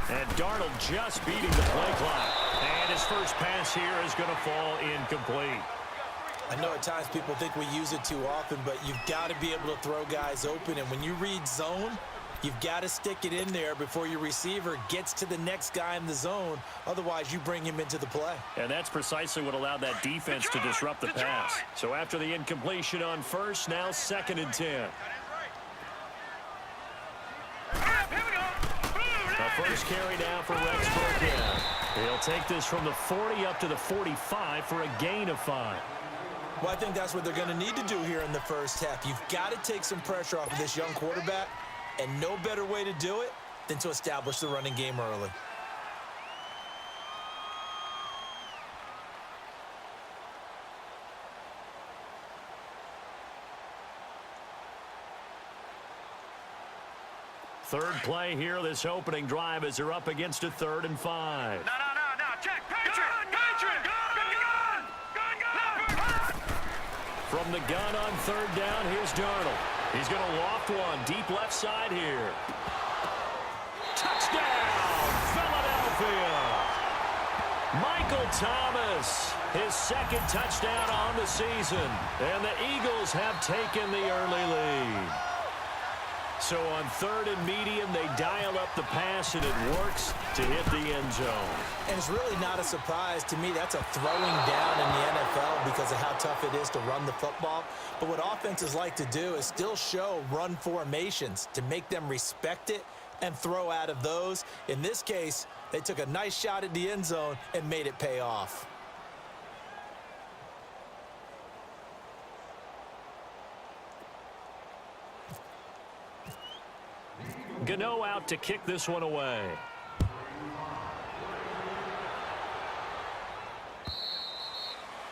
And Darnold just beating the play clock. And his first pass here is going to fall incomplete. I know at times people think we use it too often, but you've got to be able to throw guys open. And when you read zone, you've got to stick it in there before your receiver gets to the next guy in the zone. Otherwise, you bring him into the play. And that's precisely what allowed that defense to disrupt the pass. So after the incompletion on first, now 2nd and 10. The first carry now for Rex Burkhead. He'll take this from the 40 up to the 45 for a gain of 5. Well, I think that's what they're going to need to do here in the first half. You've got to take some pressure off of this young quarterback, and no better way to do it than to establish the running game early. Third play here, this opening drive, as they're up against a 3rd and 5. No, check, Patriot! From the gun on 3rd down, here's Darnold. He's going to loft one deep left side here. Touchdown, Philadelphia! Michael Thomas, his 2nd touchdown on the season. And the Eagles have taken the early lead. So on 3rd and medium, they dial up the pass, and it works to hit the end zone. And it's really not a surprise to me. That's a throwing down in the NFL because of how tough it is to run the football. But what offenses like to do is still show run formations to make them respect it and throw out of those. In this case, they took a nice shot at the end zone and made it pay off. Gano out to kick this one away.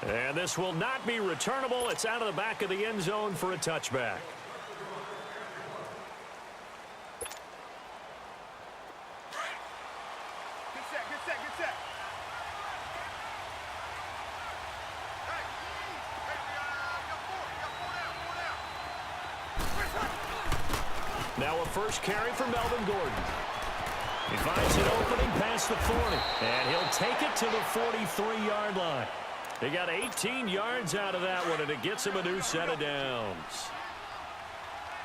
And this will not be returnable. It's out of the back of the end zone for a touchback. Good set. Now a first carry for Melvin Gordon. He finds an opening past the 40, and he'll take it to the 43-yard line. They got 18 yards out of that one, and it gets him a new set of downs.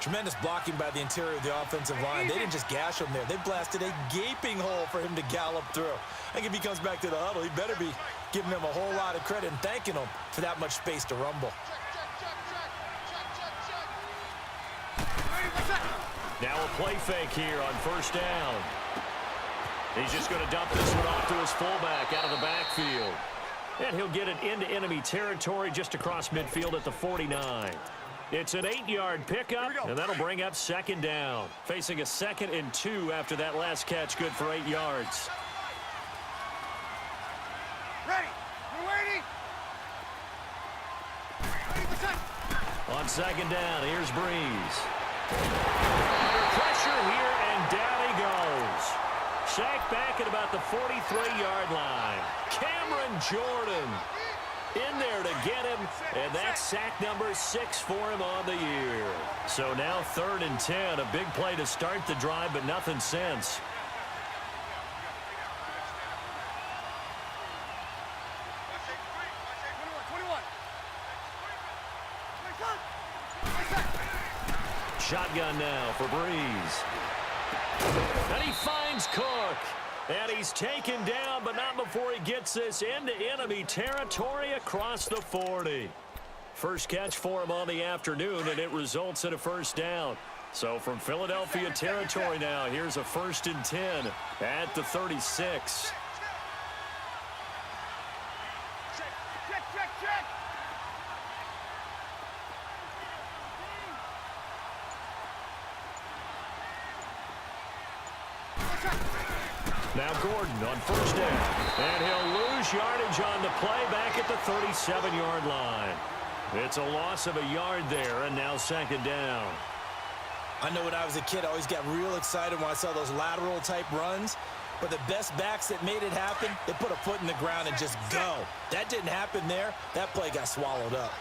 Tremendous blocking by the interior of the offensive line. They didn't just gash him there. They blasted a gaping hole for him to gallop through. I think if he comes back to the huddle, he better be giving him a whole lot of credit and thanking him for that much space to rumble. Now a play fake here on 1st down. He's just going to dump this one off to his fullback out of the backfield. And he'll get it into enemy territory just across midfield at the 49. It's an 8-yard pickup, and that'll bring up 2nd down. Facing a 2nd and 2 after that last catch, good for 8 yards. Ready. We're waiting. On 2nd down, here's Breeze. Under pressure here, and down he goes. Sacked back at about the 43-yard line. Cameron Jordan in there to get him, and that's sack number 6 for him on the year. So now 3rd and 10, a big play to start the drive, but nothing since. Shotgun now for Breeze. And he finds Cook. And he's taken down, but not before he gets this into enemy territory across the 40. First catch for him on the afternoon, and it results in a 1st down. So from Philadelphia territory now, here's a 1st and 10 at the 36. Now Gordon on 1st down. And he'll lose yardage on the play back at the 37-yard line. It's a loss of a yard there, and now 2nd down. I know when I was a kid, I always got real excited when I saw those lateral-type runs. But the best backs that made it happen, they put a foot in the ground and just go. That didn't happen there. That play got swallowed up.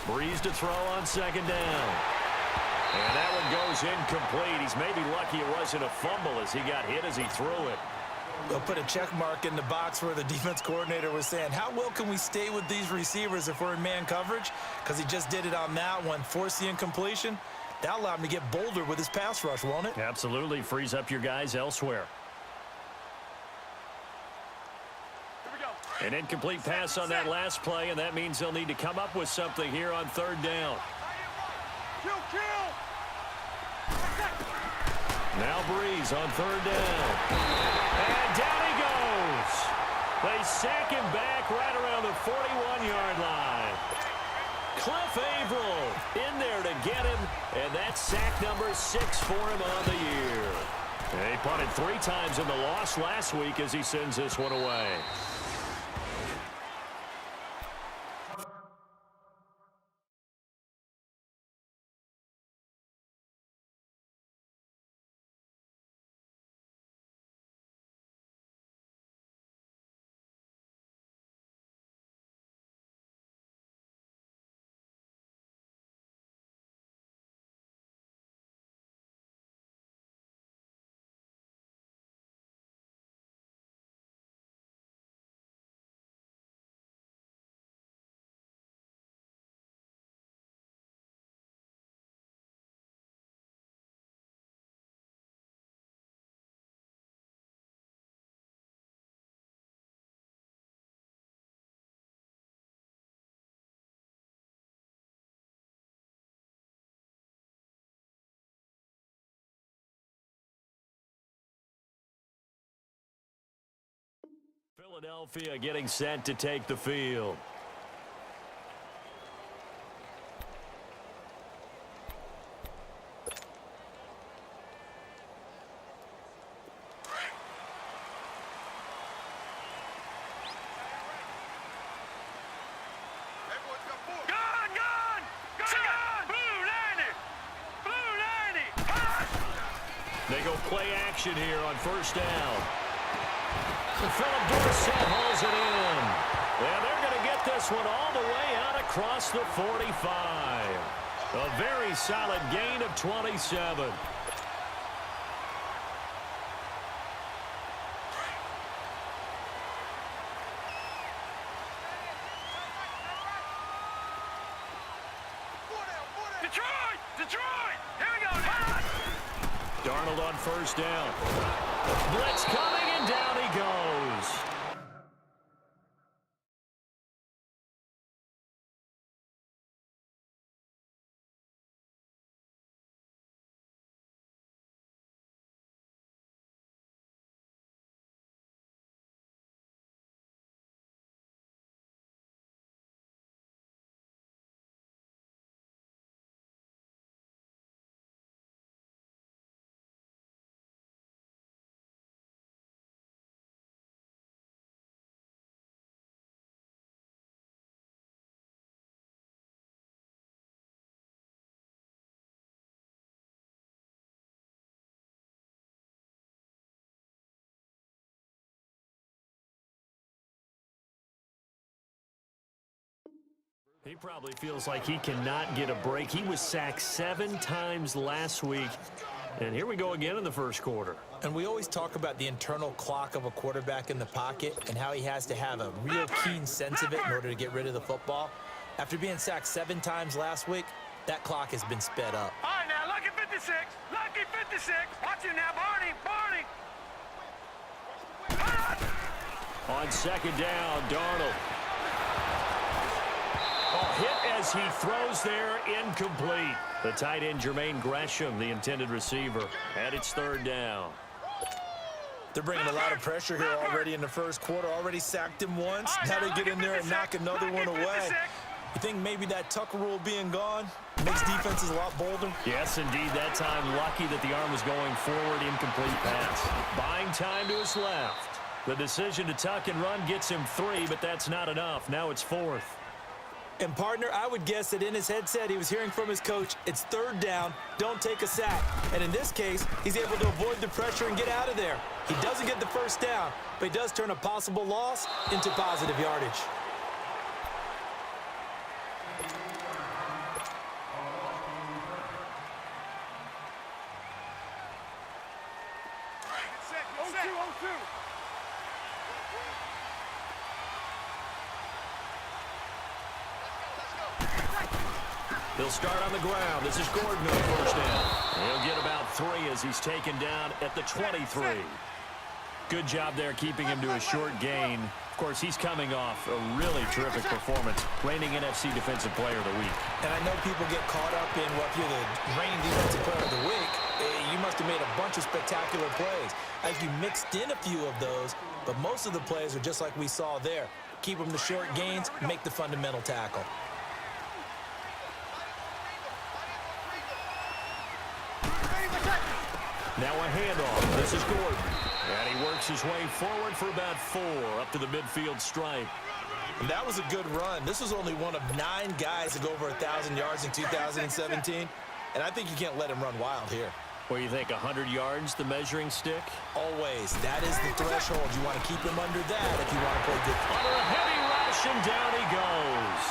Breeze to throw on 2nd down. And that one goes incomplete. He's maybe lucky it wasn't a fumble as he got hit as he threw it. They'll put a check mark in the box where the defense coordinator was saying, how well can we stay with these receivers if we're in man coverage? Because he just did it on that one, forced the incompletion. That'll allow him to get bolder with his pass rush, won't it? Absolutely. Frees up your guys elsewhere. An incomplete pass on that last play, and that means they'll need to come up with something here on third down. Now Breeze on third down. And down he goes. They sack him back right around the 41-yard line. Cliff Averill in there to get him, and that's sack number 6 for him on the year. And he punted 3 times in the loss last week as he sends this one away. Philadelphia getting set to take the field. They go play action here on first down. Philip Dorsett hauls it in. And they're going to get this one all the way out across the 45. A very solid gain of 27. Detroit! Here we go! Darnold on first down. Blitz coming, and down he goes. He probably feels like he cannot get a break. He was sacked 7 times last week. And here we go again in the first quarter. And we always talk about the internal clock of a quarterback in the pocket and how he has to have a real keen sense of it in order to get rid of the football. After being sacked 7 times last week, that clock has been sped up. All right, now, lucky 56. Lucky 56. Watch him now, Barney. On second down, Darnold. Hit as he throws there, incomplete. The tight end, Jermaine Gresham, the intended receiver, at its third down. They're bringing a lot of pressure here already in the first quarter. Already sacked him once. Now they get in there and knock another one away. You think maybe that Tucker rule being gone makes defenses a lot bolder? Yes, indeed. That time, lucky that the arm was going forward, incomplete pass. Buying time to his left. The decision to tuck and run gets him 3, but that's not enough. Now it's 4th. And, partner, I would guess that in his headset he was hearing from his coach, it's third down, don't take a sack. And in this case, he's able to avoid the pressure and get out of there. He doesn't get the first down, but he does turn a possible loss into positive yardage. He'll start on the ground. This is Gordon on first down. He'll get about 3 as he's taken down at the 23. Good job there keeping him to a short gain. Of course, he's coming off a really terrific performance, reigning NFC Defensive Player of the Week. And I know people get caught up in, well, if you're the reigning Defensive Player of the Week, you must have made a bunch of spectacular plays. I think you mixed in a few of those, but most of the plays are just like we saw there. Keep them to short gains, make the fundamental tackle. Now a handoff. This is Gordon. And he works his way forward for about 4 up to the midfield stripe. And that was a good run. This was only one of 9 guys to go over 1,000 yards in 2017. And I think you can't let him run wild here. What do you think, 100 yards, the measuring stick? Always. That is the threshold. You want to keep him under that if you want to play good. Under a heavy rush, and down he goes.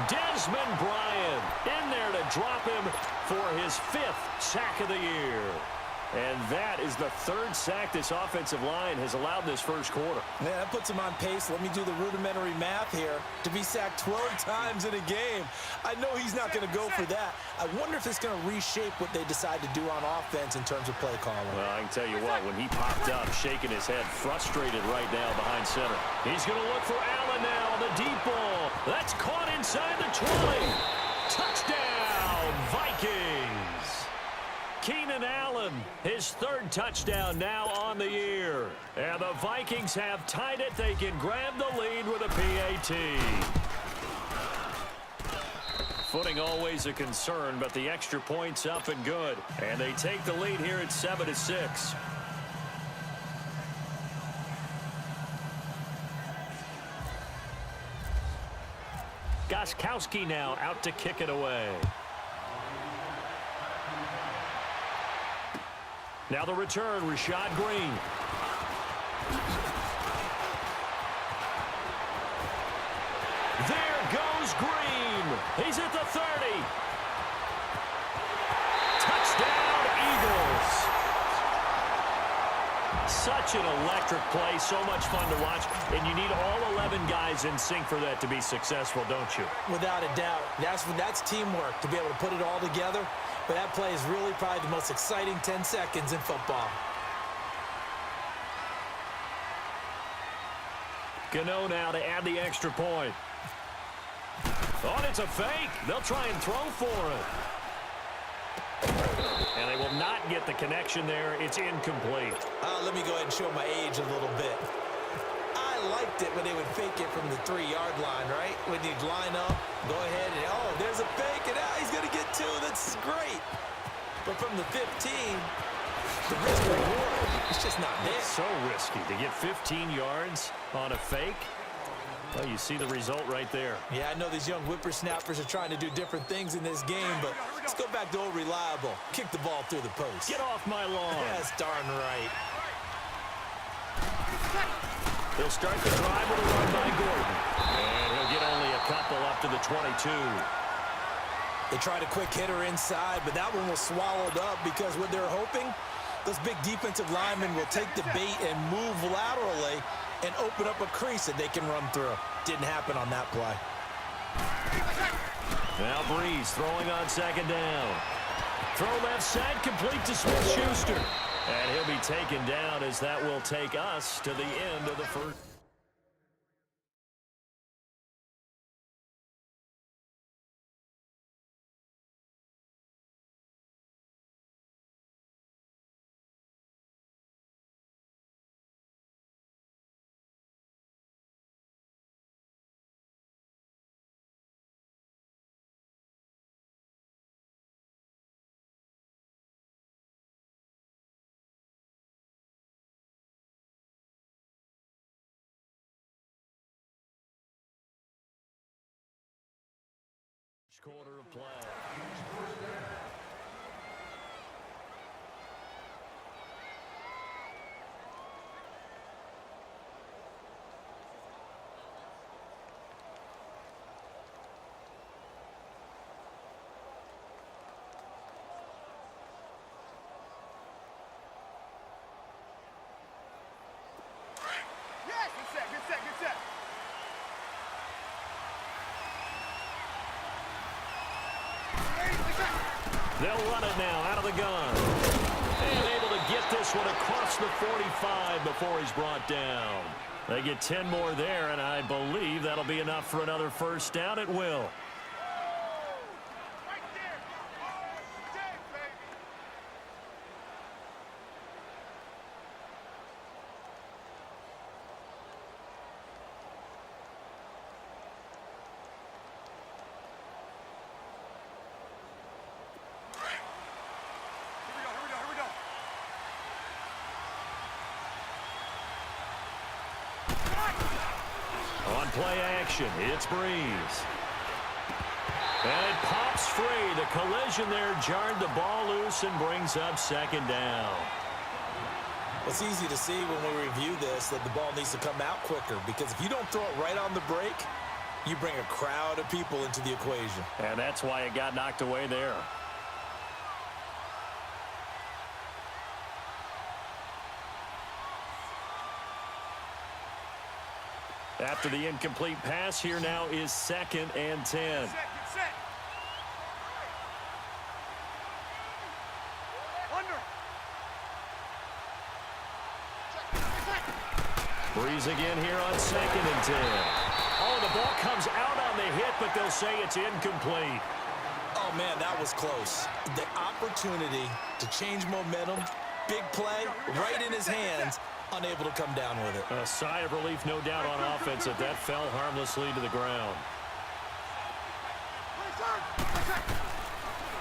Desmond Bryant in there to drop him for his 5th sack of the year. And that is the 3rd sack this offensive line has allowed this first quarter. Man, that puts him on pace. Let me do the rudimentary math here. To be sacked 12 times in a game. I know he's not going to go for that. I wonder if it's going to reshape what they decide to do on offense in terms of play calling. Well, I can tell you what, when he popped up, shaking his head, frustrated right now behind center. He's going to look for Allen now on the deep ball. That's caught inside the 20. Touchdown, Vikings. Keenan Allen, his 3rd touchdown now on the year. And the Vikings have tied it. They can grab the lead with a PAT. Footing always a concern, but the extra point's up and good. And they take the lead here at 7-6. Gostkowski now out to kick it away. Now the return, Rashad Green. There goes Green. He's at the 30. Touchdown, Eagles. Such an electric play, so much fun to watch, and you need all 11 guys in sync for that to be successful, don't you? Without a doubt. That's teamwork, to be able to put it all together. But that play is really probably the most exciting 10 seconds in football. Gano now to add the extra point. Oh, it's a fake. They'll try and throw for it. And they will not get the connection there. It's incomplete. Let me go ahead and show my age a little bit. I liked it when they would fake it from the 3-yard line, right? When you'd line up, go ahead and, oh, there's a fake, and he's going to get 2. That's great. But from the 15, the risk reward, it's just not there. It's so risky to get 15 yards on a fake. Well, you see the result right there. Yeah, I know these young whippersnappers are trying to do different things in this game, but let's go back to old reliable. Kick the ball through the post. Get off my lawn. That's darn right. He'll start the drive with a run by Gordon. And he'll get only a couple up to the 22. They tried a quick hitter inside, but that one was swallowed up because what they're hoping, those big defensive linemen will take the bait and move laterally and open up a crease that they can run through. Didn't happen on that play. Now Breeze throwing on 2nd down. Throw left side, complete to Smith-Schuster. And he'll be taken down as that will take us to the end of the first. Quarter of play. They'll run it now out of the gun. And able to get this one across the 45 before he's brought down. They get 10 more there, and I believe that'll be enough for another first down. It will. On play action, it's Breeze. And it pops free. The collision there jarred the ball loose and brings up second down. It's easy to see when we review this that the ball needs to come out quicker, because if you don't throw it right on the break, you bring a crowd of people into the equation. And that's why it got knocked away there. After the incomplete pass, here now is 2nd and 10. Breeze again here on 2nd and 10. Oh, the ball comes out on the hit, but they'll say it's incomplete. Oh, man, that was close. The opportunity to change momentum, big play, right in his hands, unable to come down with it. A sigh of relief, no doubt, on offense that fell harmlessly to the ground.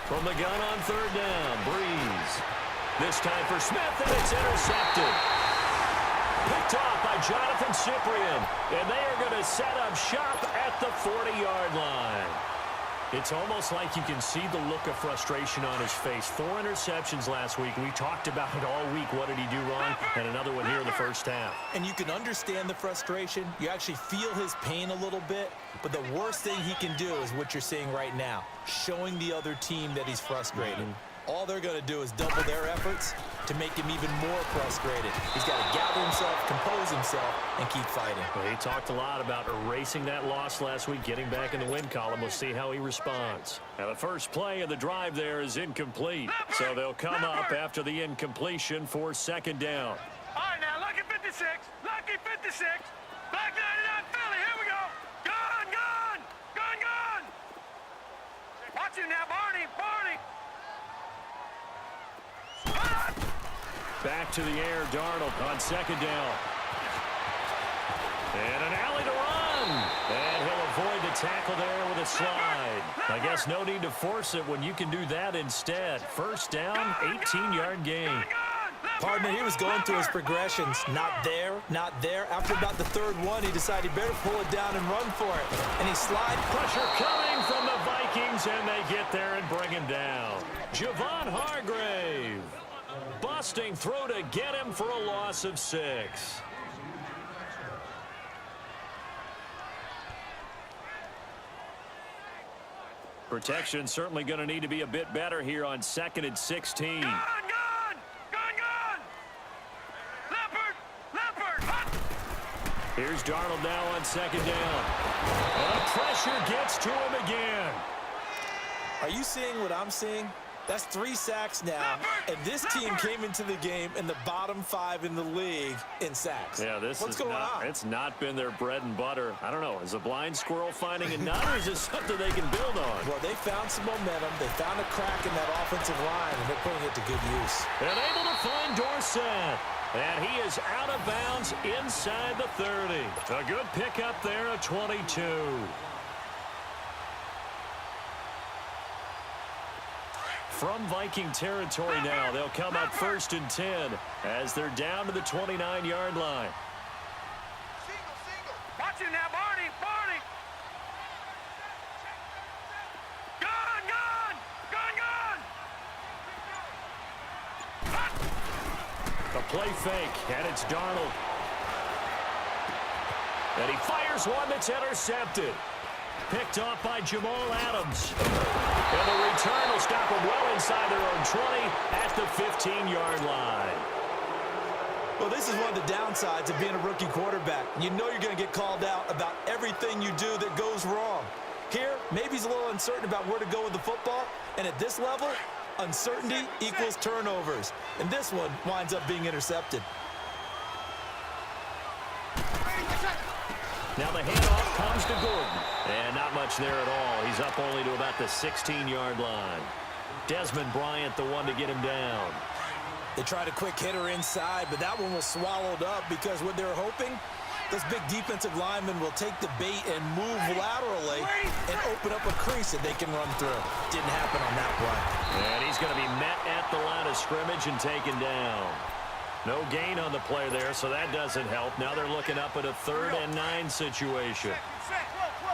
From the gun on 3rd down, Breeze. This time for Smith, and it's intercepted. Picked off by Jonathan Cyprien, and they are going to set up shop at the 40-yard line. It's almost like you can see the look of frustration on his face. 4 interceptions last week. We talked about it all week. What did he do wrong? And another one here in the first half. And you can understand the frustration. You actually feel his pain a little bit. But the worst thing he can do is what you're seeing right now, showing the other team that he's frustrated. All they're going to do is double their efforts to make him even more frustrated. He's got to gather himself, compose himself, and keep fighting. Well, he talked a lot about erasing that loss last week, getting back in the win column. We'll see how he responds. Now, the first play of the drive there is incomplete. So they'll come up after the incompletion for 2nd down. All right, now, lucky 56. Lucky 56. Black 99 Philly. Here we go. Gone, gone. Gone, gone. Watch him now, Barney. Barney. Back to the air, Darnold on 2nd down. And an alley to run. And he'll avoid the tackle there with a slide. I guess no need to force it when you can do that instead. First down, 18-yard gain. Partner, he was going through his progressions. Not there, not there. After about the 3rd one, he decided he better pull it down and run for it. And he slides. Pressure coming from the Vikings, and they get there and bring him down. Javon Hargrave busting through to get him for a loss of 6. Protection certainly going to need to be a bit better here on 2nd and 16. Gone, gone. Gone, gone. Leopard. Leopard. Here's Darnold now on 2nd down. And the pressure gets to him again. Are you seeing what I'm seeing? That's 3 sacks now, and this team came into the game in the bottom 5 in the league in sacks. Yeah, What's going on? It's not been their bread and butter. I don't know. Is a blind squirrel finding a nut, or is this something they can build on? Well, they found some momentum. They found a crack in that offensive line, and they're putting it to good use. And able to find Dorsett. And he is out of bounds inside the 30. A good pickup there, a 22. From Viking territory now, they'll come up 1st and 10 as they're down to the 29-yard line. Watch him now, Barney. Barney. Gone, gone. Gone, gone. A play fake, and it's Darnold. And he fires one that's intercepted. Picked off by Jamal Adams. And the return will stop them well inside their own 20 at the 15-yard line. Well, this is one of the downsides of being a rookie quarterback. You know you're going to get called out about everything you do that goes wrong. Here, maybe he's a little uncertain about where to go with the football, and at this level, Uncertainty equals turnovers. And this one winds up being intercepted. Now the handoff comes to Gordon. And not much there at all. He's up only to about the 16-yard line. Desmond Bryant, the one to get him down. They tried a quick hitter inside, but that one was swallowed up because what they're hoping, those big defensive linemen will take the bait and move laterally and open up a crease that they can run through. Didn't happen on that play. And he's going to be met at the line of scrimmage and taken down. No gain on the play there, so that doesn't help. Now they're looking up at a 3rd and 9 situation.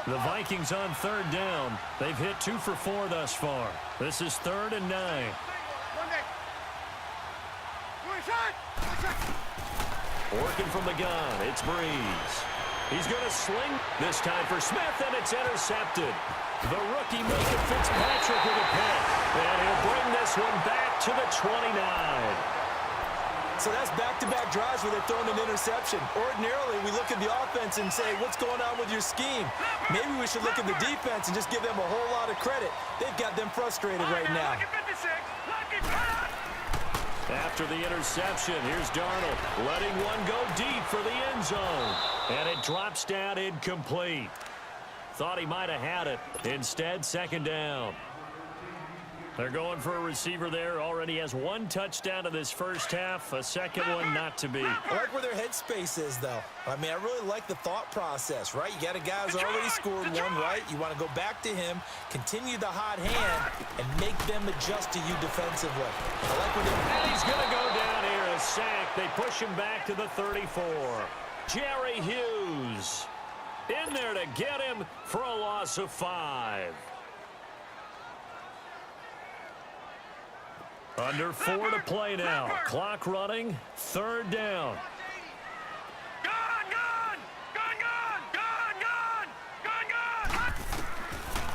The Vikings on 3rd down. They've hit 2 for 4 thus far. This is 3rd and 9. Working from the gun, it's Breeze. He's going to sling this time for Smith, and it's intercepted. The rookie making Fitzpatrick with a pick. And he'll bring this one back to the 29. So that's back-to-back drives where they're throwing an interception. Ordinarily, we look at the offense and say, what's going on with your scheme? Maybe we should look at the defense and just give them a whole lot of credit. They've got them frustrated right now. After the interception, here's Darnold letting one go deep for the end zone. And it drops down incomplete. Thought he might have had it. Instead, 2nd down. They're going for a receiver there. Already has 1 touchdown in this first half. A second one not to be. I like where their headspace is, though. I mean, I really like the thought process, right? You got a guy who's already scored one, right? You want to go back to him, continue the hot hand, and make them adjust to you defensively. I like what they're And he's going to go down here, a sack. They push him back to the 34. Jerry Hughes in there to get him for a loss of 5. Under 4 to play now. Clock running. 3rd down. Gone!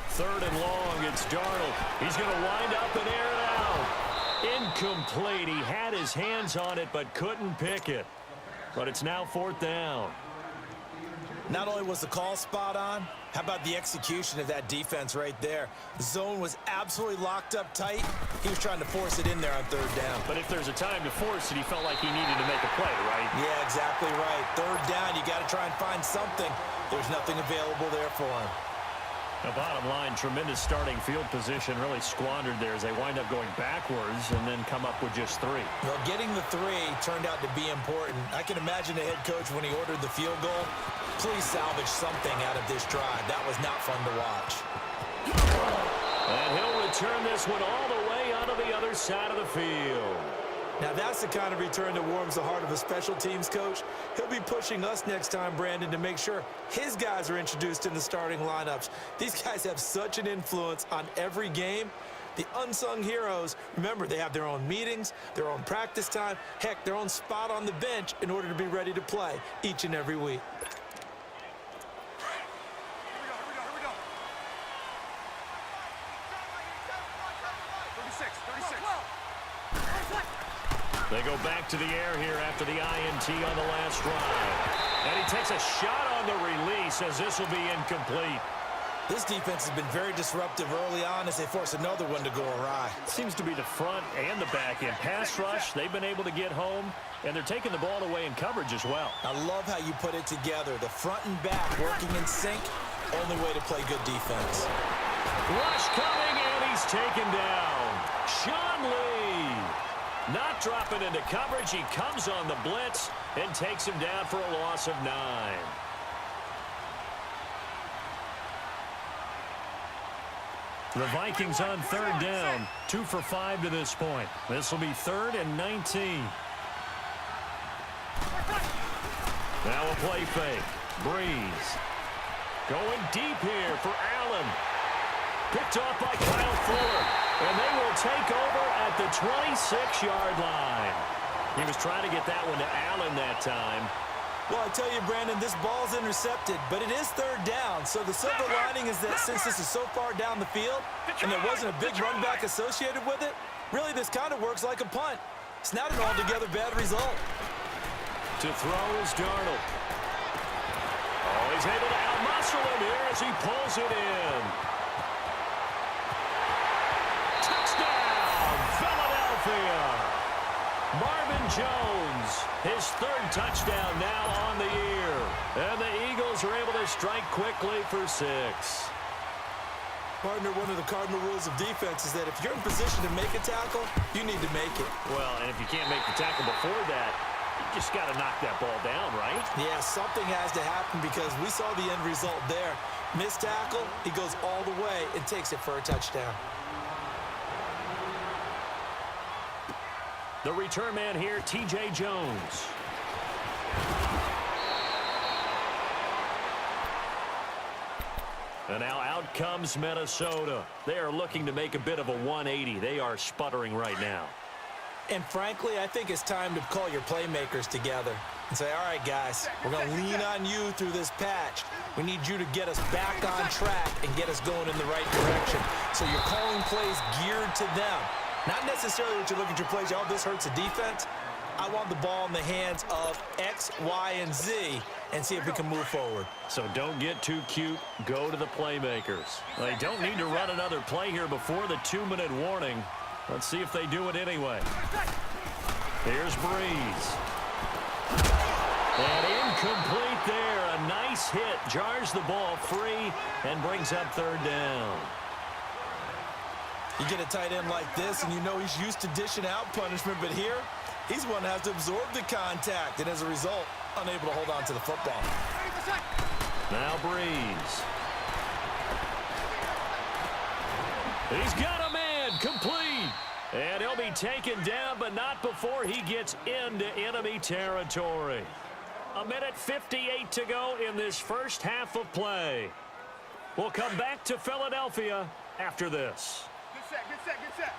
3rd and long. It's Darnold. He's going to wind up and air it out. Incomplete. He had his hands on it but couldn't pick it. But it's now 4th down. Not only was the call spot on, how about the execution of that defense right there? The zone was absolutely locked up tight. He was trying to force it in there on 3rd down. But if there's a time to force it, he felt like he needed to make a play, right? Yeah, exactly right. 3rd down, you got to try and find something. There's nothing available there for him. The bottom line, tremendous starting field position, really squandered there as they wind up going backwards and then come up with just 3. Well, getting the 3 turned out to be important. I can imagine the head coach when he ordered the field goal. Please salvage something out of this drive. That was not fun to watch. And he'll return this one all the way onto the other side of the field. Now, that's the kind of return that warms the heart of a special teams coach. He'll be pushing us next time, Brandon, to make sure his guys are introduced in the starting lineups. These guys have such an influence on every game. The unsung heroes, remember, they have their own meetings, their own practice time, heck, their own spot on the bench in order to be ready to play each and every week. They go back to the air here after the INT on the last drive. And he takes a shot on the release as this will be incomplete. This defense has been very disruptive early on as they force another one to go awry. Seems to be the front and the back end. Pass rush, they've been able to get home, and they're taking the ball away in coverage as well. I love how you put it together. The front and back working in sync, only way to play good defense. Rush coming, and he's taken down. Sean Lee not dropping into coverage. He comes on the blitz and takes him down for a loss of 9. The Vikings on 3rd down, 2 for 5 to this point. This will be 3rd and 19. Now a play fake. Breeze. Going deep here for Allen. Picked off by Kyle Fuller. And they will take over at the 26-yard line. He was trying to get that one to Allen that time. Well, I tell you, Brandon, this ball's intercepted, but it is 3rd down. So the silver lining is that since this is so far down the field and there wasn't a big run back associated with it, really this kind of works like a punt. It's not an altogether bad result. To throw is Darnold. Oh, he's able to out-muscle him here as he pulls it in. Touchdown, Jones, his third touchdown now on the year. And the Eagles are able to strike quickly for 6. Partner, one of the cardinal rules of defense is that if you're in position to make a tackle, you need to make it. Well, and if you can't make the tackle before that, you just got to knock that ball down, right? Yeah, something has to happen because we saw the end result there. Missed tackle, he goes all the way and takes it for a touchdown. The return man here, T.J. Jones. And now out comes Minnesota. They are looking to make a bit of a 180. They are sputtering right now. And frankly, I think it's time to call your playmakers together and say, all right, guys, we're going to lean on you through this patch. We need you to get us back on track and get us going in the right direction. So you're calling plays geared to them. Not necessarily what you look at your plays, oh, this hurts the defense. I want the ball in the hands of X, Y, and Z and see if we can move forward. So don't get too cute. Go to the playmakers. They don't need to run another play here before the 2-minute warning. Let's see if they do it anyway. Here's Breeze. And incomplete there. A nice hit. Jars the ball free and brings up 3rd down. You get a tight end like this, and you know he's used to dishing out punishment, but here, he's one that has to absorb the contact, and as a result, unable to hold on to the football. Now Breeze. He's got a man, complete. And he'll be taken down, but not before he gets into enemy territory. 1:58 to go in this first half of play. We'll come back to Philadelphia after this. Good set, good set, good set.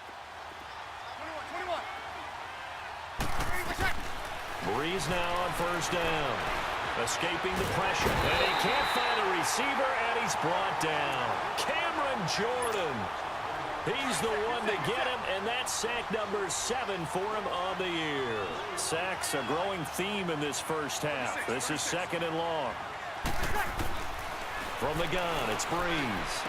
21, 21. Breeze now on 1st down. Escaping the pressure. And he can't find a receiver, and he's brought down. Cameron Jordan. He's the one to get him, and that's sack number 7 for him on the year. Sacks a growing theme in this first half. This is 2nd and long. From the gun, it's Breeze.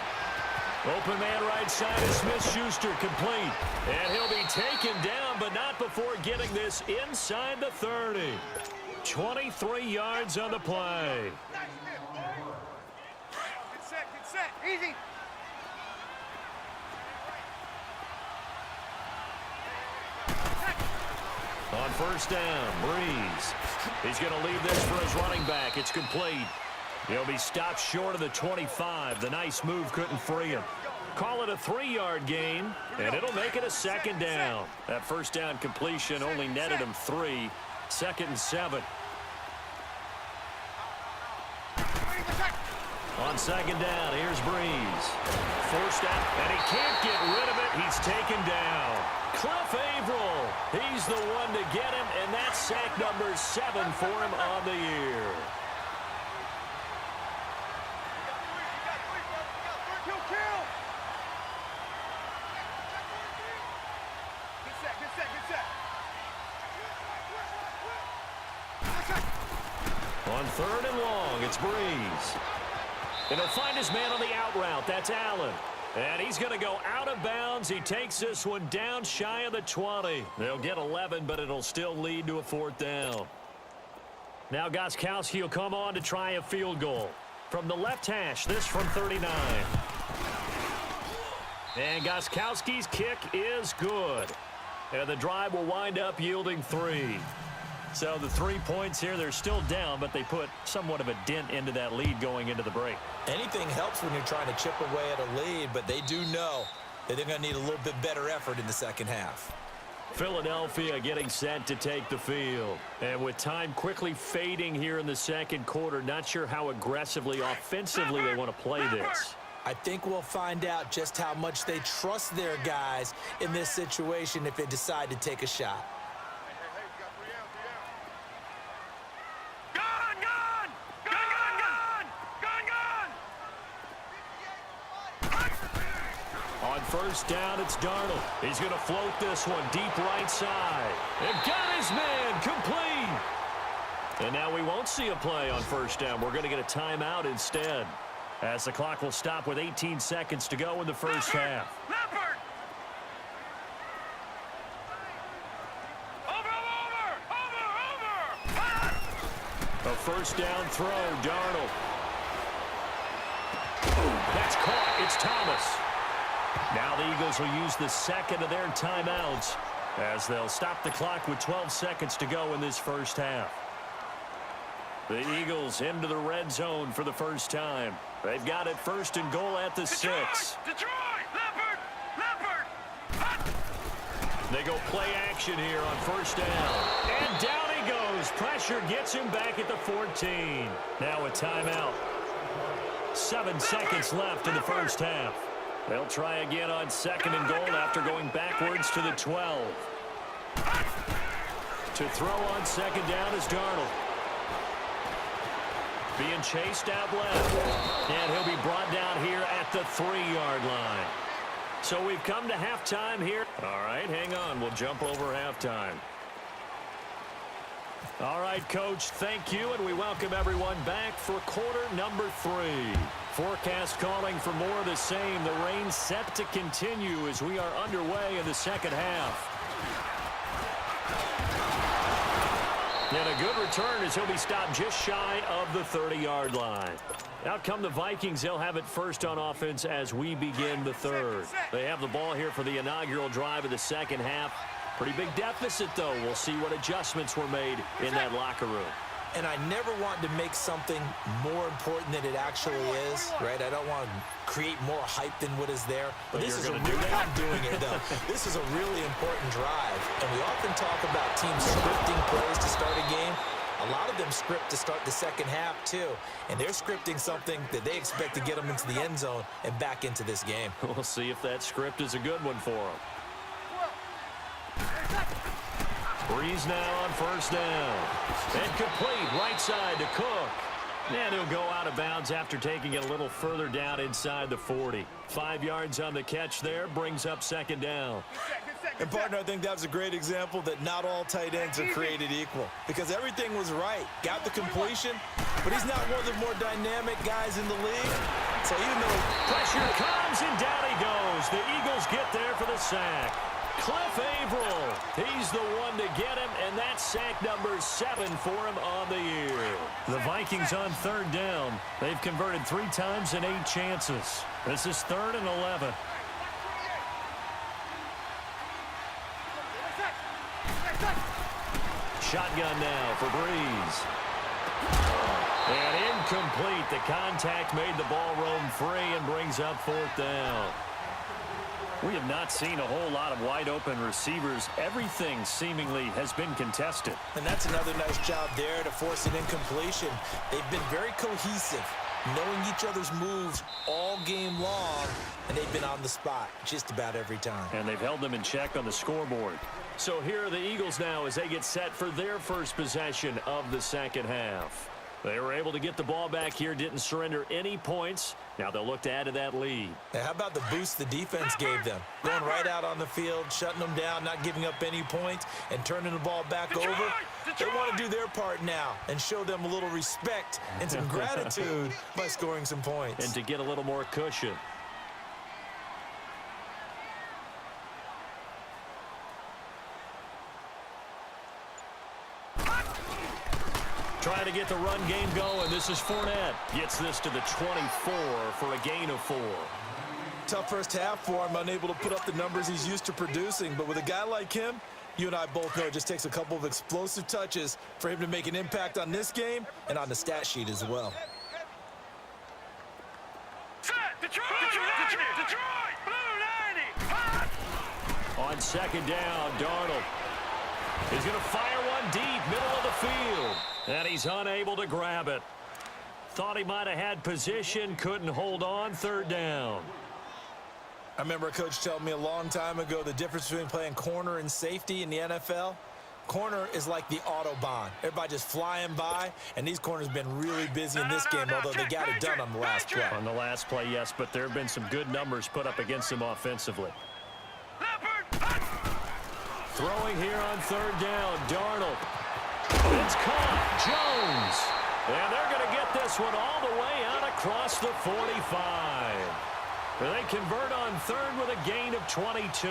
Open man right side is Smith-Schuster, complete. And he'll be taken down, but not before getting this inside the 30. 23 yards on the play. Good set, easy. On 1st down, Breeze. He's going to leave this for his running back. It's complete. He'll be stopped short of the 25. The nice move couldn't free him. Call it a 3-yard gain, and it'll make it a 2nd down. That 1st down completion only netted him 3. 2nd and 7. On 2nd down, here's Breeze. Forced out, and he can't get rid of it. He's taken down. Cliff Averill, he's the one to get him, and that's sack number 7 for him on the year. On 3rd and long, it's Breeze. And he'll find his man on the out route. That's Allen. And he's going to go out of bounds. He takes this one down shy of the 20. They'll get 11, but it'll still lead to a 4th down. Now Gostkowski will come on to try a field goal. From the left hash, this from 39. And Gostkowski's kick is good. And the drive will wind up yielding 3. So the 3 points here, they're still down, but they put somewhat of a dent into that lead going into the break. Anything helps when you're trying to chip away at a lead, but they do know that they're going to need a little bit better effort in the 2nd half. Philadelphia getting set to take the field. And with time quickly fading here in the 2nd quarter, not sure how aggressively, offensively they want to play this. I think we'll find out just how much they trust their guys in this situation if they decide to take a shot. On 1st down, it's Darnold. He's going to float this one deep right side. And got his man complete. And now we won't see a play on 1st down. We're going to get a timeout instead, as the clock will stop with 18 seconds to go in the first half. Over, over, over. first down throw, Darnold. That's caught. It's Thomas. Now the Eagles will use the second of their timeouts as they'll stop the clock with 12 seconds to go in this first half. The Eagles into the red zone for the first time. They've got it first and goal at the 6. Detroit! Leopard! Leopard! They go play action here on first down. And down he goes. Pressure gets him back at the 14. Now a timeout. 7 seconds left in the first half. They'll try again on second and goal after going backwards to the 12. To throw on second down is Darnold. Being chased out left. And he'll be brought down here at the 3-yard line. So we've come to halftime here. All right, hang on. We'll jump over halftime. All right, Coach, thank you, and we welcome everyone back for quarter number 3. Forecast calling for more of the same. The rain set to continue as we are underway in the second half. And a good return as he'll be stopped just shy of the 30-yard line. Out come the Vikings. They'll have it first on offense as we begin the third. They have the ball here for the inaugural drive of the second half. Pretty big deficit, though. We'll see what adjustments were made in that locker room. And I never want to make something more important than it actually is, right? I don't want to create more hype than what is there. But this is a really, I'm doing it, though. This is a really important drive. And we often talk about teams scripting plays to start a game. A lot of them script to start the second half, too. And they're scripting something that they expect to get them into the end zone and back into this game. We'll see if that script is a good one for them. Breeze now on first down. And complete right side to Cook. And he'll go out of bounds after taking it a little further down inside the 40. 5 yards on the catch there, brings up second down. And, partner, I think that was a great example that not all tight ends are created equal. Because everything was right. Got the completion, but he's not one of the more dynamic guys in the league. So even though pressure comes and down he goes. The Eagles get there for the sack. Cliff Averill, he's the one to get him, and that's sack number 7 for him on the year. The Vikings on third down. They've converted 3 times and 8 chances. This is 3rd and 11. Shotgun now for Breeze. And incomplete. The contact made the ball roam free and brings up 4th down. We have not seen a whole lot of wide-open receivers. Everything seemingly has been contested. And that's another nice job there to force an incompletion. They've been very cohesive, knowing each other's moves all game long, and they've been on the spot just about every time. And they've held them in check on the scoreboard. So here are the Eagles now as they get set for their first possession of the second half. They were able to get the ball back here, didn't surrender any points. Now they'll look to add to that lead. Now, how about the boost the defense gave them? Going right out on the field, shutting them down, not giving up any points, and turning the ball back over. They want to do their part now and show them a little respect and some gratitude by scoring some points. And to get a little more cushion. Trying to get the run game going. This is Fournette. Gets this to the 24 for a gain of 4. Tough first half for him, unable to put up the numbers he's used to producing. But with a guy like him, you and I both know it just takes a couple of explosive touches for him to make an impact on this game and on the stat sheet as well. Set! Detroit! Detroit! Blue 90! Hot! On second down, Darnold is going to fire one deep, middle of the field. And he's unable to grab it. Thought he might have had position, couldn't hold on, 3rd down. I remember a coach telling me a long time ago the difference between playing corner and safety in the NFL. Corner is like the Autobahn. Everybody just flying by, and these corners have been really busy in this game, although they got it done on the last play. On the last play, yes, but there have been some good numbers put up against him offensively. Throwing here on 3rd down, Darnold. It's caught. Jones. And they're going to get this one all the way out across the 45. They convert on 3rd with a gain of 22.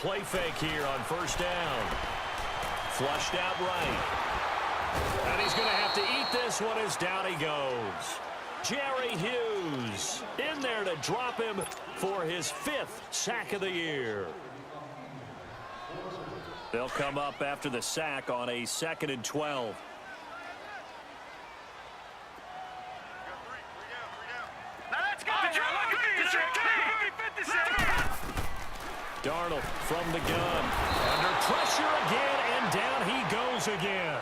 play fake here on first down. Flushed out right. And he's going to have to eat this one as down he goes. Jerry Hughes in there to drop him for his 5th sack of the year. They'll come up after the sack on a 2nd and 12. Darnold from the gun. Under pressure again, and down he goes again.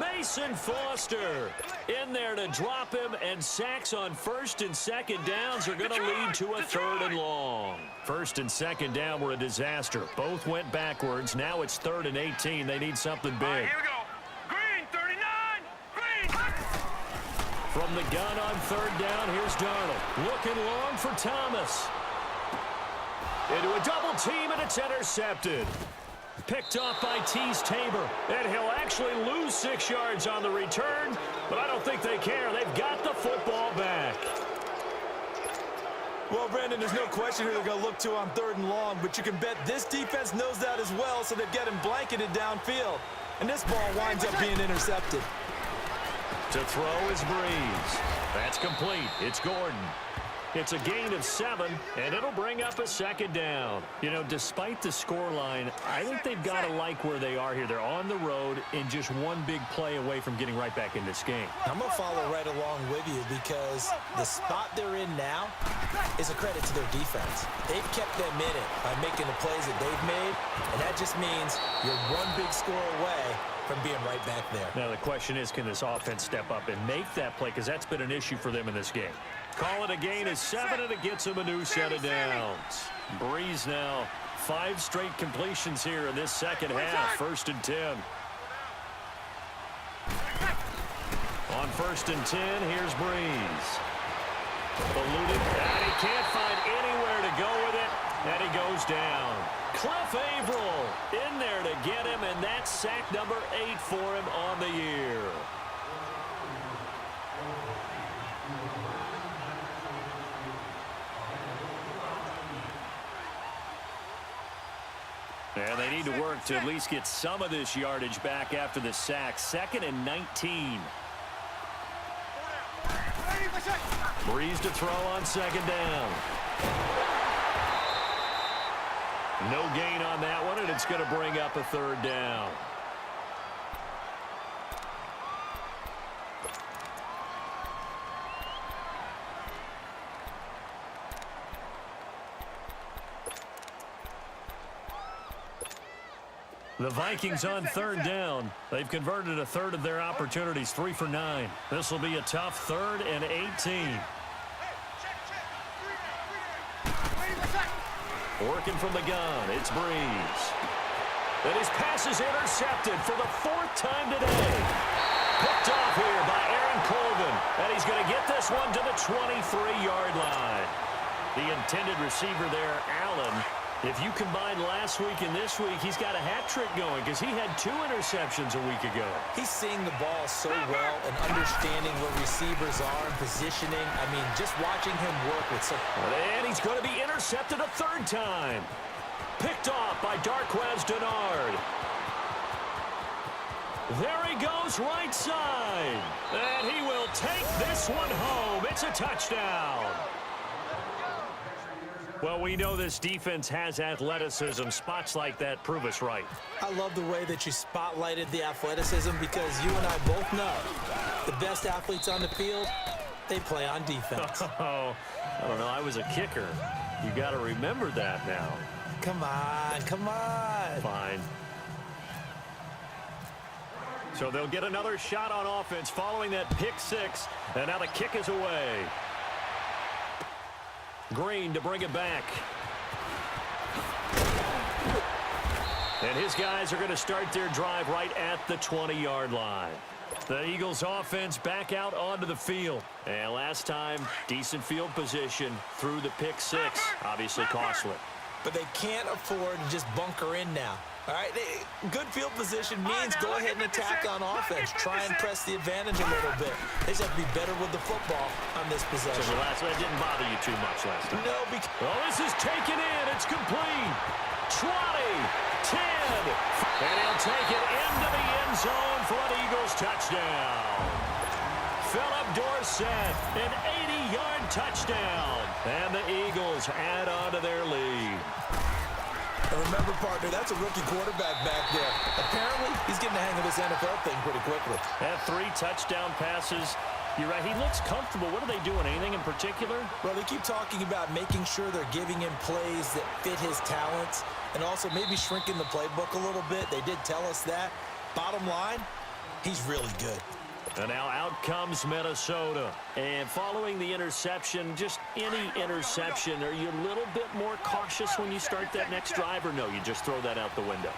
Mason Foster in there to drop him, and sacks on 1st and 2nd downs are going to lead to a 3rd and long. 1st and 2nd down were a disaster. Both went backwards. Now it's 3rd and 18. They need something big. Here we go. Green, 39. Green. From the gun on 3rd down, here's Darnold. Looking long for Thomas. Into a double team, and it's intercepted. Picked off by Tease Tabor, and he'll actually lose 6 yards on the return, but I don't think they care. They've got the football back. Well, Brandon, there's no question who they're going to look to on 3rd and long, but you can bet this defense knows that as well, so they're getting blanketed downfield. And this ball winds up being intercepted. To throw is Breeze. That's complete. It's Gordon. It's a gain of 7, and it'll bring up a 2nd down. You know, despite the scoreline, I think they've got to like where they are here. They're on the road and just one big play away from getting right back in this game. I'm going to follow right along with you because the spot they're in now is a credit to their defense. They've kept them in it by making the plays that they've made, and that just means you're one big score away from being right back there. Now, the question is, can this offense step up and make that play? Because that's been an issue for them in this game. Call it a gain of 7, and it gets him a new set of downs. Breeze now 5 straight completions here in this 2nd half. 1st and 10. On 1st and 10, here's Breeze. Eluded, and he can't find anywhere to go with it, and he goes down. Cliff Averill in there to get him, and that's sack number 8 for him on the year. And they need to work to at least get some of this yardage back after the sack. 2nd and 19. Breeze to throw on 2nd down. No gain on that one, and it's going to bring up a 3rd down. The Vikings on 3rd down. They've converted a 1/3 of their opportunities, 3 for 9. This will be a tough 3rd and 18. Working from the gun, it's Breeze. And his pass is intercepted for the 4th time today. Picked off here by Aaron Colvin, and he's going to get this one to the 23-yard line. The intended receiver there, Allen. If you combine last week and this week, he's got a hat trick going because he had 2 interceptions a week ago. He's seeing the ball so well and understanding where receivers are and positioning. I mean, just watching him work with some... And he's going to be intercepted a 3rd time. Picked off by Darquez Denard. There he goes right side. And he will take this one home. It's a touchdown. Well, we know this defense has athleticism. Spots like that prove us right. I love the way that you spotlighted the athleticism because you and I both know the best athletes on the field, they play on defense. Oh, I don't know. I was a kicker. You got to remember that now. Come on, come on. Fine. So they'll get another shot on offense following that pick 6, and now the kick is away. Green to bring it back. And his guys are going to start their drive right at the 20-yard line. The Eagles offense back out onto the field. And last time, decent field position through the pick 6. Obviously costly. But they can't afford to just bunker in now. All right, good field position means go ahead and attack on offense. Try and press the advantage a little bit. They just have to be better with the football on this possession. So that didn't bother you too much last time. No, because... Well, this is taken in. It's complete. 20, 10, and he'll take it into the end zone for an Eagles touchdown. Philip Dorsett, an 80-yard touchdown, and the Eagles add on to their lead. And remember, partner, that's a rookie quarterback back there. Apparently, he's getting the hang of this NFL thing pretty quickly. Had 3 touchdown passes. You're right, he looks comfortable. What are they doing, anything in particular? Well, they keep talking about making sure they're giving him plays that fit his talents and also maybe shrinking the playbook a little bit. They did tell us that. Bottom line, he's really good. And now out comes Minnesota. And following the interception, just any interception, are you a little bit more cautious when you start that next drive, or no, you just throw that out the window?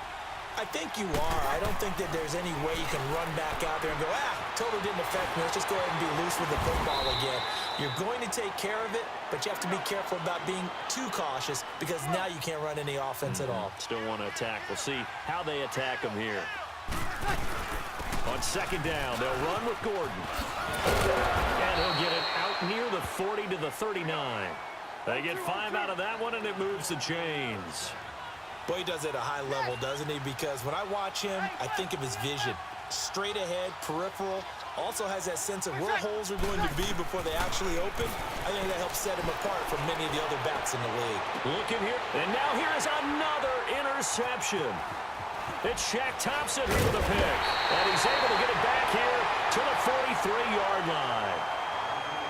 I think you are. I don't think that there's any way you can run back out there and go, totally didn't affect me. Let's just go ahead and be loose with the football again. You're going to take care of it, but you have to be careful about being too cautious because now you can't run any offense at all. Still want to attack. We'll see how they attack him here. On second down, they'll run with Gordon. And he'll get it out near the 40 to the 39. They get 5 out of that one, and it moves the chains. Boy, he does it at a high level, doesn't he? Because when I watch him, I think of his vision. Straight ahead, peripheral. Also has that sense of where holes are going to be before they actually open. I think that helps set him apart from many of the other backs in the league. Looking here, and now here is another interception. It's Shaq Thompson here with a pick. And he's able to get it back here to the 43-yard line.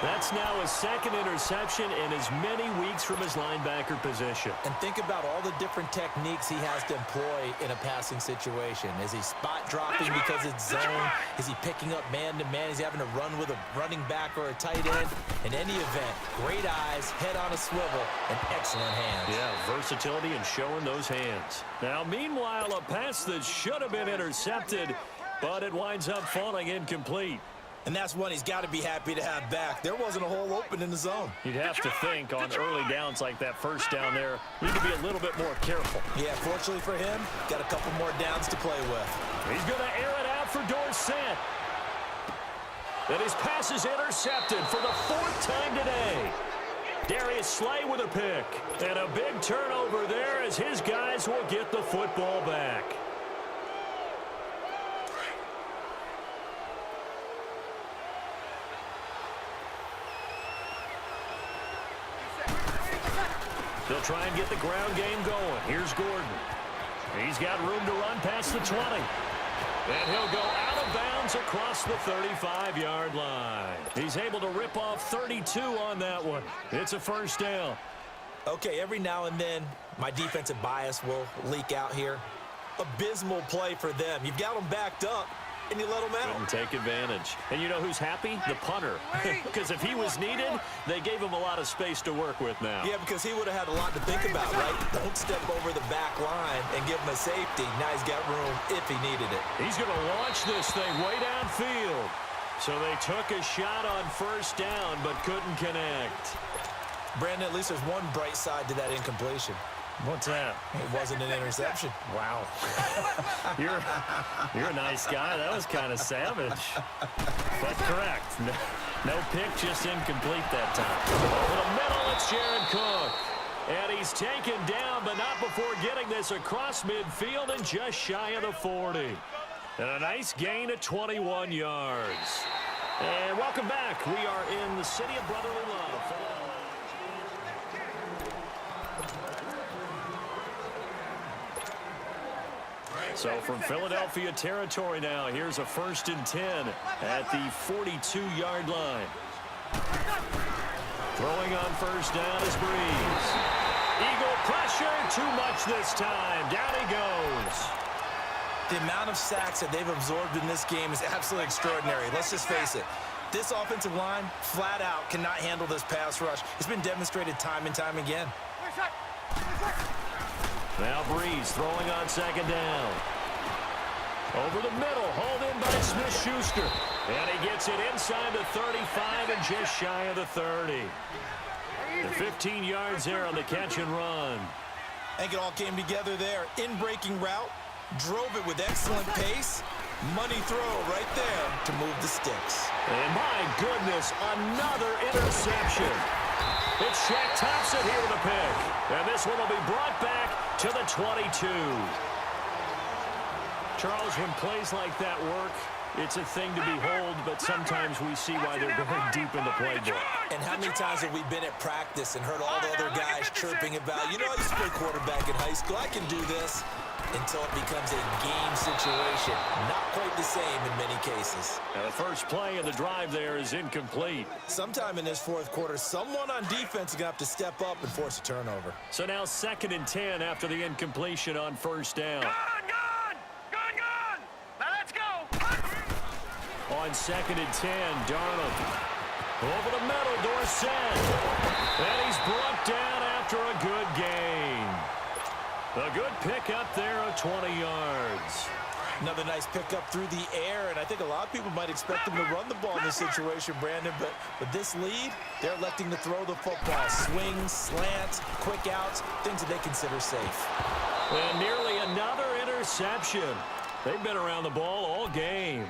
That's now his second interception in as many weeks from his linebacker position. And think about all the different techniques he has to employ in a passing situation. Is he spot dropping because it's zone? Is he picking up man-to-man? Is he having to run with a running back or a tight end? In any event, great eyes, head on a swivel, and excellent hands. Yeah, versatility and showing those hands. Now, meanwhile, a pass that should have been intercepted, but it winds up falling incomplete. And that's one he's got to be happy to have back. There wasn't a hole open in the zone. You'd have to think on early downs like that first down there, you need to be a little bit more careful. Yeah, fortunately for him, got a couple more downs to play with. He's going to air it out for Dorsett. And his pass is intercepted for the 4th time today. Darius Slay with a pick. And a big turnover there as his guys will get the football back. They'll try and get the ground game going. Here's Gordon. He's got room to run past the 20. And he'll go out of bounds across the 35-yard line. He's able to rip off 32 on that one. It's a first down. Okay, every now and then, my defensive bias will leak out here. Abysmal play for them. You've got them backed up, and you let them out. Couldn't take advantage. And you know who's happy? The punter. Because if he was needed, they gave him a lot of space to work with now. Yeah, because he would have had a lot to think about, right? Don't step over the back line and give him a safety. Now he's got room if he needed it. He's going to launch this thing way downfield. So they took a shot on first down, but couldn't connect. Brandon, at least there's one bright side to that incompletion. What's that? It wasn't an interception. Wow. You're a nice guy. That was kind of savage. But correct. No pick, just incomplete that time. Over the middle, it's Jared Cook. And he's taken down, but not before getting this across midfield and just shy of the 40. And a nice gain of 21 yards. And welcome back. We are in the city of brotherly love. So from Philadelphia territory now, here's a 1st and 10 at the 42-yard line. Throwing on first down is Breeze. Eagle pressure, too much this time. Down he goes. The amount of sacks that they've absorbed in this game is absolutely extraordinary. Let's just face it. This offensive line, flat out, cannot handle this pass rush. It's been demonstrated time and time again. Now Breeze throwing on second down. Over the middle, hauled in by Smith-Schuster. And he gets it inside the 35 and just shy of the 30. The 15 yards there on the catch and run. I think it all came together there. In-breaking route, drove it with excellent pace. Money throw right there to move the sticks. And my goodness, another interception. It's Shaq Thompson here with a pick. And this one will be brought back to the 22. Charles, when plays like that work, it's a thing to behold, but sometimes we see why they're going deep in the playbook. And how many times have we been at practice and heard all the other guys chirping about, you know, I used to play quarterback in high school, I can do this, until it becomes a game situation. Not quite the same in many cases. And the first play of the drive there is incomplete. Sometime in this fourth quarter, someone on defense is going to have to step up and force a turnover. So now 2nd and 10 after the incompletion on first down. Gone! Now let's go! On 2nd and 10, Darnold. Over the middle, Dorsett. And he's brought down after a good gain. A good pickup there of 20 yards. Another nice pickup through the air, and I think a lot of people might expect them to run the ball in this situation, Brandon, but with this lead, they're electing to throw the football. Swings, slants, quick outs, things that they consider safe. And nearly another interception. They've been around the ball all game.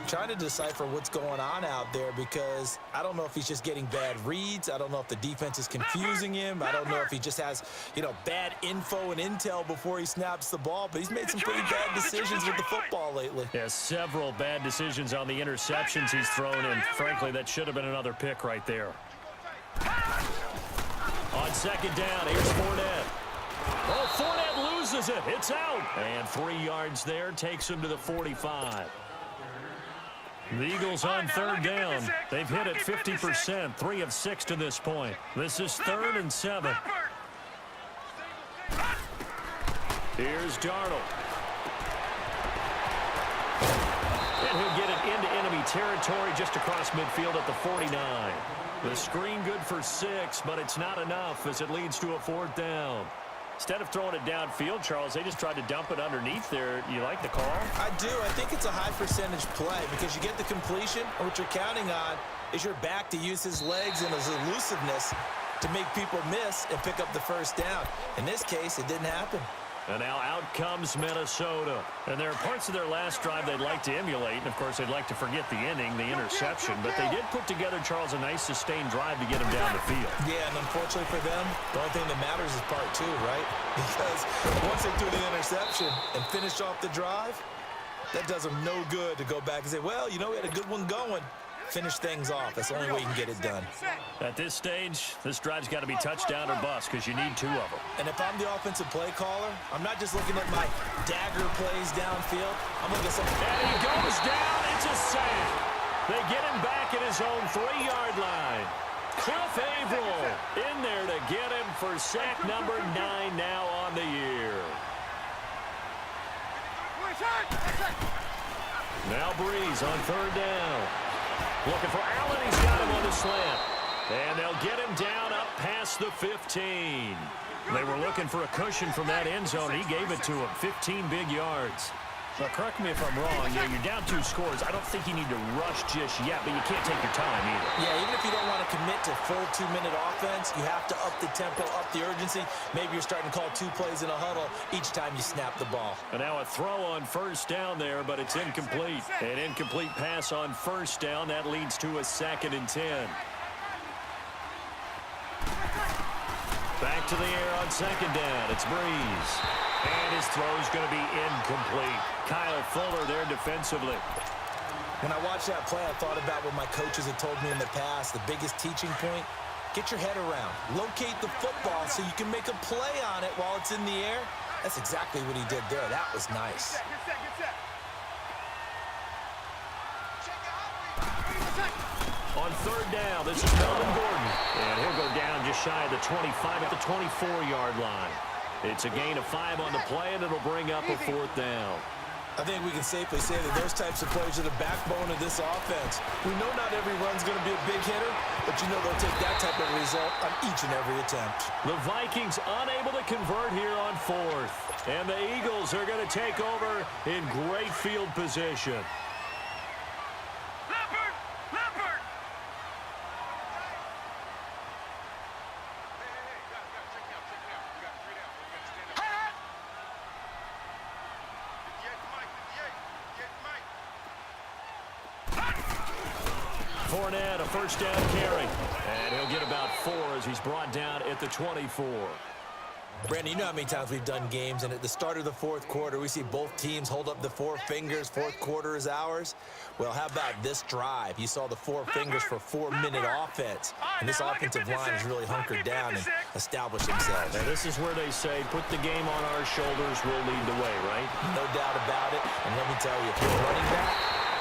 Trying to decipher what's going on out there because I don't know if he's just getting bad reads. I don't know if the defense is confusing him. I don't know if he just has, you know, bad info and intel before he snaps the ball, but he's made some pretty bad decisions with the football lately. Yeah, several bad decisions on the interceptions he's thrown, and frankly, that should have been another pick right there. On 2nd down, here's Fournette. Oh, Fournette loses it. It's out. And 3 yards there takes him to the 45. The Eagles on 3rd down. They've hit it 50%, 3 of 6 to this point. This is 3rd and 7. Here's Darnold. And he'll get it into enemy territory just across midfield at the 49. The screen good for 6, but it's not enough as it leads to a 4th down. Instead of throwing it downfield, Charles, they just tried to dump it underneath there. You like the call? I do. I think it's a high percentage play because you get the completion, and what you're counting on is your back to use his legs and his elusiveness to make people miss and pick up the first down. In this case, it didn't happen. And now out comes Minnesota. And there are parts of their last drive they'd like to emulate. And, of course, they'd like to forget the inning, the interception. But they did put together, Charles, a nice sustained drive to get him down the field. Yeah, and unfortunately for them, the only thing that matters is part 2, right? Because once they threw the interception and finished off the drive, that does them no good to go back and say, well, you know, we had a good one going. Finish things off. That's the only way you can get it done. At this stage, this drive's got to be touchdown or bust because you need 2 of them. And if I'm the offensive play caller, I'm not just looking at my dagger plays downfield. I'm looking at something. And he goes down. It's a sack. They get him back at his own 3-yard line. Cliff Averill in there to get him for sack number 9 now on the year. Now Breeze on 3rd down. Looking for Allen. He's got him on the slant. And they'll get him down up past the 15. They were looking for a cushion from that end zone. He gave it to him. 15 big yards. Now, correct me if I'm wrong. You're down 2 scores. I don't think you need to rush just yet, but you can't take your time either. Yeah, even if you don't want to commit to full 2-minute offense, you have to up the tempo, up the urgency. Maybe you're starting to call 2 plays in a huddle each time you snap the ball. And now a throw on first down there, but it's incomplete. An incomplete pass on first down. That leads to a 2nd and 10. Back to the air on 2nd down. It's Breeze. And his throw's going to be incomplete. Kyle Fuller there defensively. When I watched that play, I thought about what my coaches had told me in the past. The biggest teaching point, get your head around. Locate the football so you can make a play on it while it's in the air. That's exactly what he did there. That was nice. On 3rd down, this is Melvin Gordon. And he'll go down just shy of the 25 at the 24-yard line. It's a gain of 5 on the play, and it'll bring up a 4th down. I think we can safely say that those types of plays are the backbone of this offense. We know not every run's going to be a big hitter, but you know they'll take that type of result on each and every attempt. The Vikings unable to convert here on 4th. And the Eagles are going to take over in great field position. Fournette, a first down carry. And he'll get about 4 as he's brought down at the 24. Brandon, you know how many times we've done games, and at the start of the fourth quarter, we see both teams hold up the four fingers, fourth quarter is ours. Well, how about this drive? You saw the four fingers for 4-minute offense, and this offensive line has really hunkered down and established themselves. Now, this is where they say, put the game on our shoulders, we'll lead the way, right? No doubt about it, and let me tell you, if you're running back,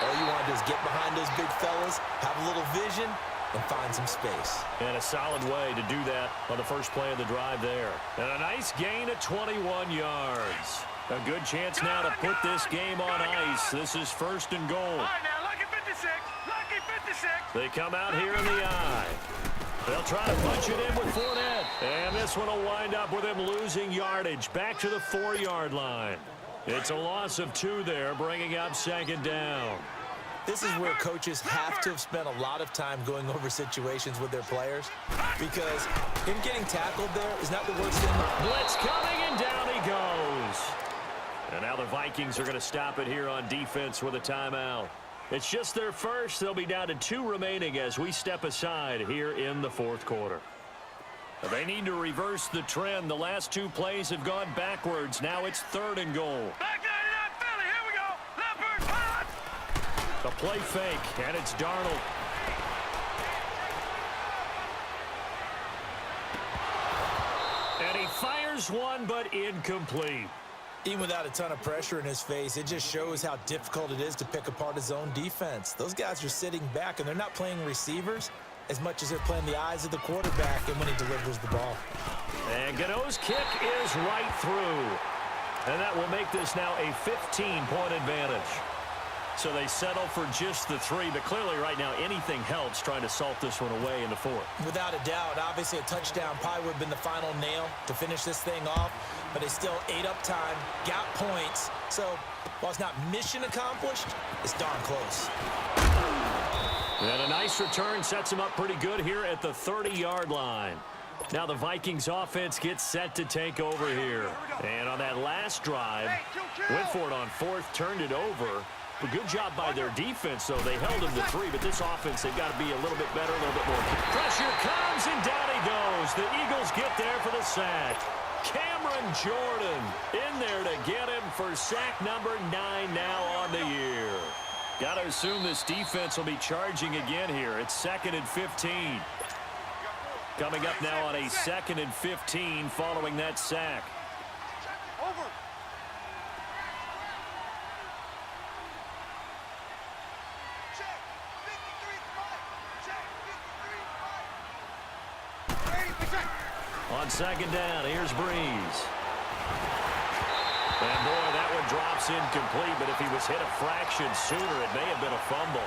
all you want to do is get behind those big fellas, have a little vision, and find some space. And a solid way to do that on the first play of the drive there. And a nice gain of 21 yards. A good chance now to put this game on ice. This is first and goal. All right, now, lucky 56. Lucky 56. They come out here in the eye. They'll try to punch it in with Fournette. And this one will wind up with him losing yardage back to the 4-yard line. It's a loss of 2 there, bringing up second down. This is where coaches have to have spent a lot of time going over situations with their players, because him getting tackled there is not the worst thing. Blitz coming, and down he goes. And now the Vikings are going to stop it here on defense with a timeout. It's just their first. They'll be down to 2 remaining as we step aside here in the fourth quarter. They need to reverse the trend. The last 2 plays have gone backwards. Now it's third and goal. Back 99 Philly. Here we go. Leopard, hot. A play fake, and it's Darnold. And he fires one, but incomplete. Even without a ton of pressure in his face, it just shows how difficult it is to pick apart his own defense. Those guys are sitting back, and they're not playing receivers as much as they're playing the eyes of the quarterback and when he delivers the ball. And Gano's kick is right through. And that will make this now a 15-point advantage. So they settle for just the 3, but clearly right now anything helps trying to salt this one away in the fourth. Without a doubt, obviously a touchdown probably would have been the final nail to finish this thing off, but they still ate up time, got points. So while it's not mission accomplished, it's darn close. And a nice return sets him up pretty good here at the 30-yard line. Now the Vikings offense gets set to take over here. And on that last drive, went for it on fourth, turned it over. A good job by their defense, though. They held him to 3, but this offense, they've got to be a little bit better, a little bit more. Pressure comes, and down he goes. The Eagles get there for the sack. Cameron Jordan in there to get him for sack number 9 now on the year. Got to assume this defense will be charging again here. It's 2nd and 15. Coming up now on a 2nd and 15 following that sack. Over. Check. 53-5. Check. 53-5. On second down, here's Breeze. And boy, that one drops incomplete, but if he was hit a fraction sooner, it may have been a fumble.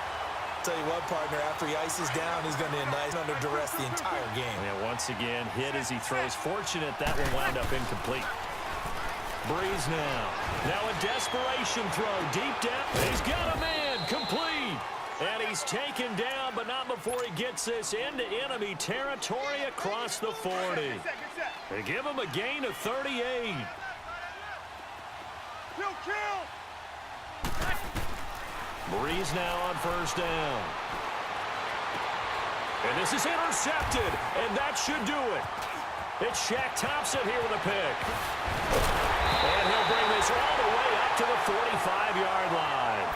Tell you what, partner, after he ices down, he's going to be nice under duress the entire game. And once again, hit as he throws. Fortunate that one wound up incomplete. Breeze now. Now a desperation throw deep down. He's got a man, complete. And he's taken down, but not before he gets this into enemy territory across the 40. They give him a gain of 38. Kill. Breeze now on first down. And this is intercepted, and that should do it. It's Shaq Thompson here with a pick. And he'll bring this all the way up to the 45-yard line.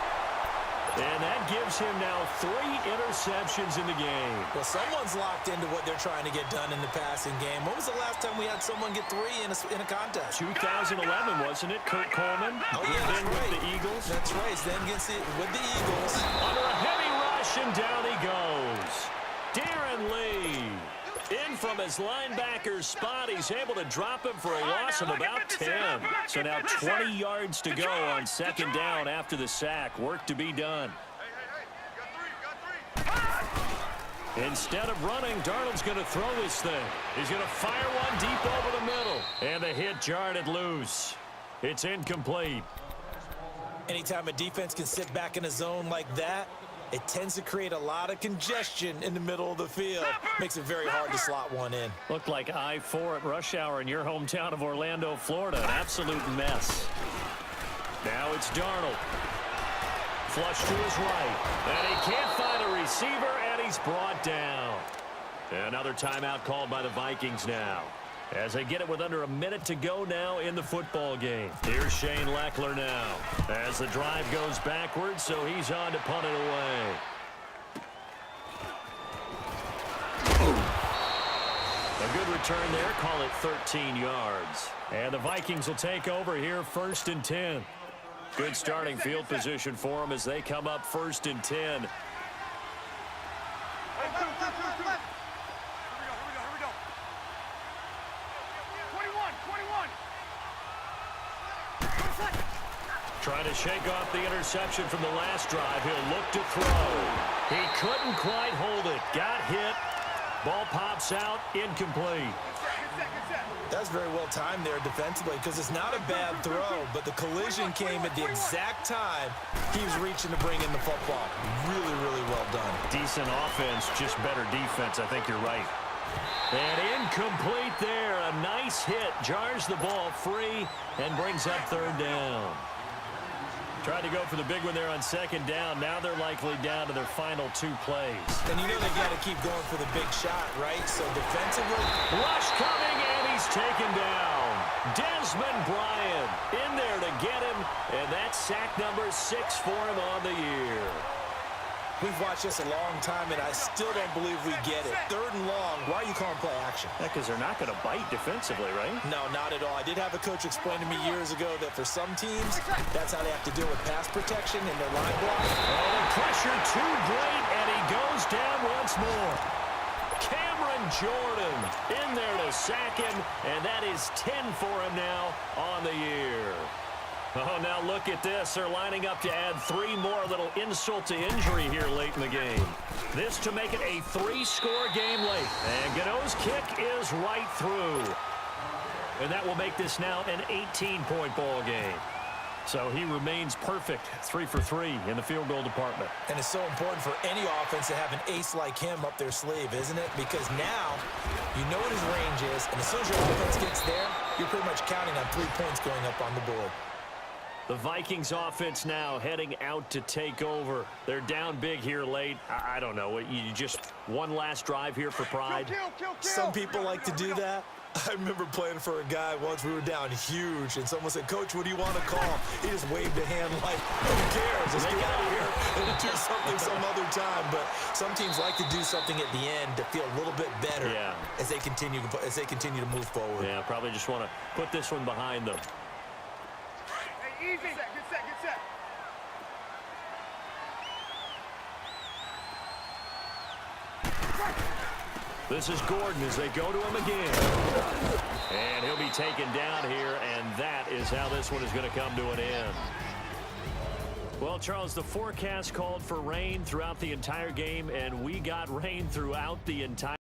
And that gives him now 3 interceptions in the game. Well, someone's locked into what they're trying to get done in the passing game. When was the last time we had someone get 3 in a contest? 2011, wasn't it? Kurt Coleman. Oh, yeah, Then that's with right. the Eagles. That's right. Then against with the Eagles. Under a heavy rush, and down he goes. Darren Lee. In from his linebacker spot. He's able to drop him for a loss of about 10. So now 20 yards to go on second down after the sack. Work to be done. Hey. Got 3. Instead of running, Darnold's going to throw this thing. He's going to fire one deep over the middle. And the hit jarred it loose. It's incomplete. Anytime a defense can sit back in a zone like that, it tends to create a lot of congestion in the middle of the field. Makes it very hard to slot one in. Looked like I-4 at rush hour in your hometown of Orlando, Florida. An absolute mess. Now it's Darnold. Flush to his right. And he can't find a receiver, and he's brought down. Another timeout called by the Vikings now. As they get it with under a minute to go now in the football game. Here's Shane Leckler now. As the drive goes backwards, so he's on to punt it away. A good return there. Call it 13 yards. And the Vikings will take over here 1st and 10. Good starting field position for them as they come up 1st and 10. Trying to shake off the interception from the last drive. He'll look to throw. He couldn't quite hold it. Got hit. Ball pops out. Incomplete. That's very well timed there defensively because it's not a bad throw, but the collision came at the exact time he was reaching to bring in the football. Really, really well done. Decent offense, just better defense. I think you're right. And incomplete there. A nice hit. Jars the ball free and brings up 3rd down. Tried to go for the big one there on 2nd down. Now they're likely down to their final 2 plays. And you know they got to keep going for the big shot, right? So defensively. Rush coming, and he's taken down. Desmond Bryant in there to get him. And that's sack number 6 for him on the year. We've watched this a long time, and I still don't believe we get it. 3rd and long. Why are you calling play action? Because they're not going to bite defensively, right? No, not at all. I did have a coach explain to me years ago that for some teams, that's how they have to deal with pass protection in their line block. Oh, the pressure too great, and he goes down once more. Cameron Jordan in there to sack him, and that is 10 for him now on the year. Oh, now look at this. They're lining up to add 3 more. Little insult to injury here late in the game. This to make it a 3-score game late. And Gano's kick is right through. And that will make this now an 18-point ball game. So he remains perfect, 3 for 3 in the field goal department. And it's so important for any offense to have an ace like him up their sleeve, isn't it? Because now you know what his range is, and as soon as your offense gets there, you're pretty much counting on 3 points going up on the board. The Vikings offense now heading out to take over. They're down big here late. I don't know. You just one last drive here for pride? Kill. Some people like to do that. I remember playing for a guy once. We were down huge, and someone said, "Coach, what do you want to call?" He just waved a hand like, "Who cares? Let's get out of here and do something some other time." But some teams like to do something at the end to feel a little bit better as they continue to move forward. Yeah, probably just want to put this one behind them. Hey, easy. Good set. This is Gordon as they go to him again. And he'll be taken down here, and that is how this one is going to come to an end. Well, Charles, the forecast called for rain throughout the entire game, and we got rain throughout the entire